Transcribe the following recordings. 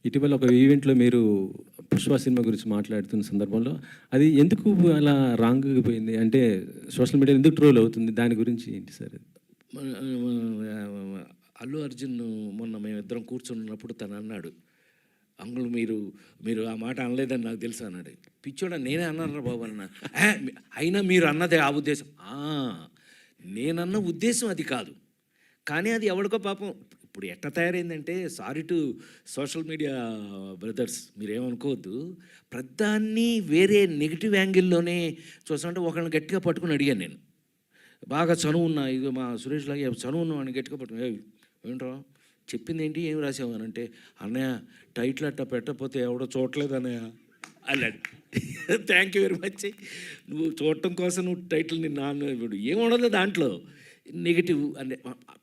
ఇటీవల ఒక ఈవెంట్‌లో మీరు 'పుష్ప' సినిమా గురించి మాట్లాడుతున్న సందర్భంలో అది ఎందుకు అలా రాంగ్‌గా పోయింది? అంటే సోషల్ మీడియాలో ఎందుకు ట్రోల్ అవుతుంది? దాని గురించి ఏంటి సార్? అల్లు అర్జున్ మొన్న మేమిద్దరం కూర్చున్నప్పుడు తను అన్నాడు, అంకుల్ మీరు మీరు ఆ మాట అనలేదని నాకు తెలుసు అన్నాడు. పిచ్చోడా నేనే అన్నాను రా బాబు అన్న. అయినా మీరు అన్నదే ఆ ఉద్దేశం. నేనన్న ఉద్దేశం అది కాదు, కానీ అది ఎవడికో పాపం ఇప్పుడు ఎట్ట తయారైందంటే, sorry to social media brothers, మీరేమనుకోవద్దు, ప్రధాన్ని వేరే నెగిటివ్ యాంగిల్లోనే చూస్తుంటే ఒకళ్ళని గట్టిగా పట్టుకుని అడిగాను నేను. బాగా చనువు ఉన్నా, ఇది మా సురేష్ లాగా చనువు ఉన్నవాడిని గట్టిగా పట్టుకుని, ఏంట్రా చెప్పింది ఏంటి, ఏం రాసావు అని అంటే, అన్నయ్య టైటిల్ అట్ట పెట్టకపోతే ఎవడో చూడలేదు అన్నయ్య అన్నాడు. Thank you very much. నువ్వు చూడటం కోసం నువ్వు టైటిల్ ఇప్పుడు ఏముండదు దాంట్లో నెగిటివ్ అంటే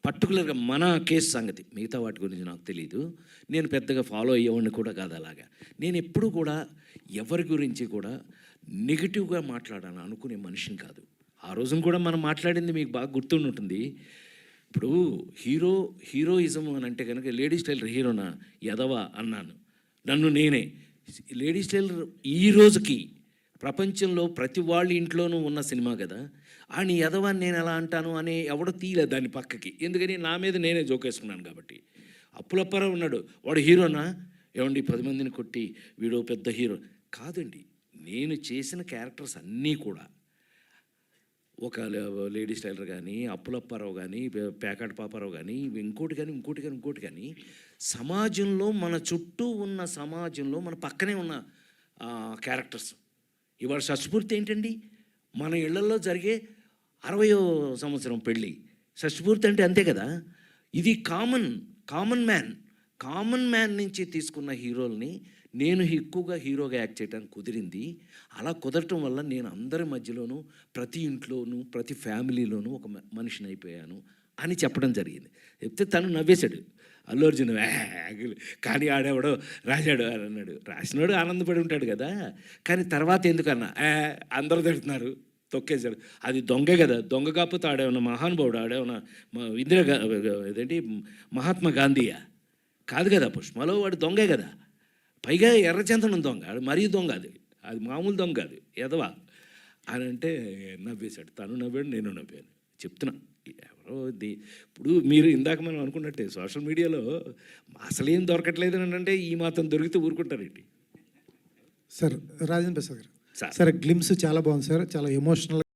పర్టికులర్గా మన కేసు సంగతి. మిగతా వాటి గురించి నాకు తెలియదు, నేను పెద్దగా ఫాలో అయ్యేవాడిని కూడా కాదు. అలాగా నేను ఎప్పుడు కూడా ఎవరి గురించి కూడా నెగిటివ్గా మాట్లాడాలని అనుకునే మనిషిని కాదు. ఆ రోజున కూడా మనం మాట్లాడింది మీకు బాగా గుర్తుండి ఉంటుంది. ఇప్పుడు హీరోయిజం అని అంటే కనుక లేడీస్ టైలర్ హీరోనా ఎదవా అన్నాను నన్ను నేనే. లేడీస్ టైలర్ ఈ రోజుకి ప్రపంచంలో ప్రతి వాళ్ళ ఇంట్లోనూ ఉన్న సినిమా కదా, అని ఎదవని నేను ఎలా అంటాను అని ఎవడో తీయలేదు దాన్ని పక్కకి. ఎందుకని నా మీద నేనే జోకేసుకున్నాను కాబట్టి. అప్పులప్పారావు ఉన్నాడు, వాడు హీరోనా? ఏమండి 10 మందిని కొట్టి వీడు పెద్ద హీరో కాదండి. నేను చేసిన క్యారెక్టర్స్ అన్నీ కూడా ఒక లేడీస్ టైలర్ కానీ, అప్పులప్పారావు కానీ, పేకాట పాపారావు కానీ, ఇంకోటి కానీ సమాజంలో, మన చుట్టూ ఉన్న సమాజంలో మన పక్కనే ఉన్న క్యారెక్టర్స్. ఇవాళ షష్ఠపూర్తి ఏంటండి, మన ఇళ్లలో జరిగే 60వ సంవత్సరం పెళ్ళి షష్ఠపూర్తి అంటే అంతే కదా. ఇది కామన్ మ్యాన్ నుంచి తీసుకున్న హీరోల్ని నేను ఎక్కువగా హీరోగా యాక్ట్ చేయడానికి కుదిరింది. అలా కుదరటం వల్ల నేను అందరి మధ్యలోనూ, ప్రతి ఇంట్లోనూ, ప్రతి ఫ్యామిలీలోనూ ఒక మనిషిని అయిపోయాను అని చెప్పడం జరిగింది. చెప్తే తను నవ్వేశాడు, అల్లు అర్జున్. కానీ ఆడేవాడో రాశాడు అని అన్నాడు. రాసినాడు ఆనందపడి ఉంటాడు కదా, కానీ తర్వాత ఎందుకన్నా అందరూ తిడుతున్నారు, తొక్కేశాడు. అది దొంగే కదా, దొంగ కాకపోతే ఆడేమన్నా మహానుభావుడు, ఆడేమన్నా ఇదేంటి మహాత్మా గాంధీయా కాదు కదా. పుష్పలో వాడు దొంగే కదా, పైగా ఎర్రచందనం దొంగ, మరీ దొంగ, అది మామూలు దొంగ కాదు, ఎదవా అని అంటే నవ్వేశాడు. తను నవ్వాడు, నేను నవ్వాను. చెప్తున్నా ఎవరో ఇప్పుడు మీరు ఇందాక మనం అనుకున్నట్టే సోషల్ మీడియాలో అసలేం దొరకట్లేదు అని అంటే ఈ మాత్రం దొరికితే ఊరుకుంటారేంటి సార్? రాజేంద్ర ప్రసాద్ గారు సార్, గ్లిమ్స్ చాలా బాగుంది సార్, చాలా ఎమోషనల్